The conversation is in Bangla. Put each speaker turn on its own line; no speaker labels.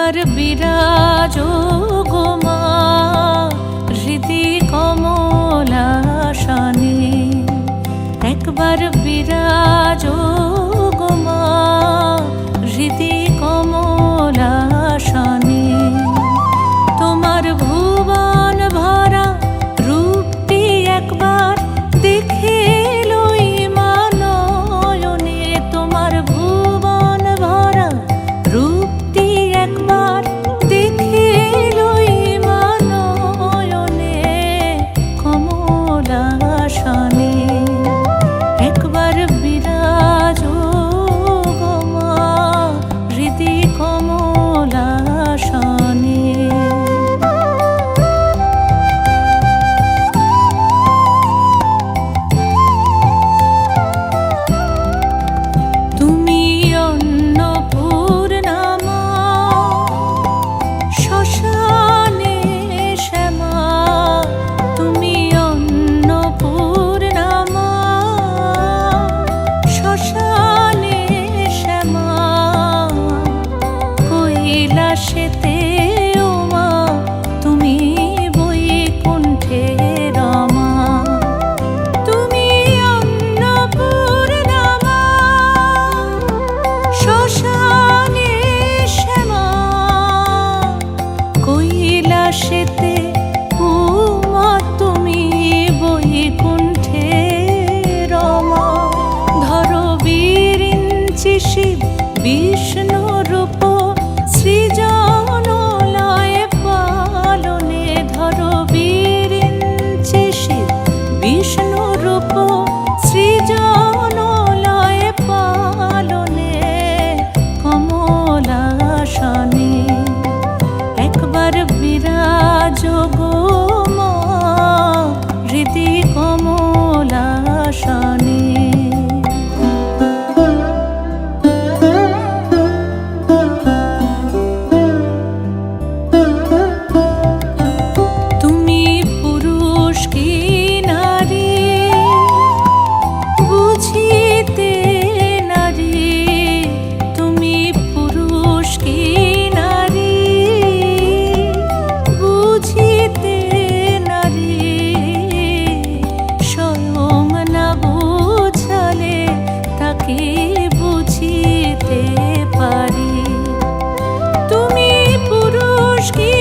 একবার বিরাজো গো মা হৃদি কমলাসনে, একবার বিরাজো গো মা হৃদি কমলাসনে। তোমার ভুবন ভরা রূপটি একবার দেখে লই মা নয়নে, তোমার ভুবন ভরা রূপটি একবার দেখে লই মা নয়নে কমলাসনে। একবার বিরাজো গো মা হৃদি কমলাসনে। তুমি অন্নপূর্ণা মা শ্মশানে শ্যামা, তুমি অন্নপূর্ণা মা শ্মশানে শ্যামা। কৈলাসেতে ও মা তুমি বৈকুণ্ঠে রমা, তুমি অন্নপূর্ণা মা শ্মশানে শ্যামা। কৈলাসেতে ও মা তুমি বৈকুণ্ঠে রমা। ধরো বিরিঞ্চি শিব বিষ্ণু রূপ সৃজন লয় পালনে, ধরো বিরিঞ্চি শিব বিষ্ণু রূপ সৃজন লয় পালনে কমলাসনে। একবার বিরাজো গো মা হৃদি কমলাসনে। তুমি পুরুষ কি নারী বুঝিতে নারী, তুমি পুরুষ কি নারী বুঝিতে নারী। স্বয়ং না বুঝালে তাকে বুঝিতে পারি। তুমি পুরুষ কি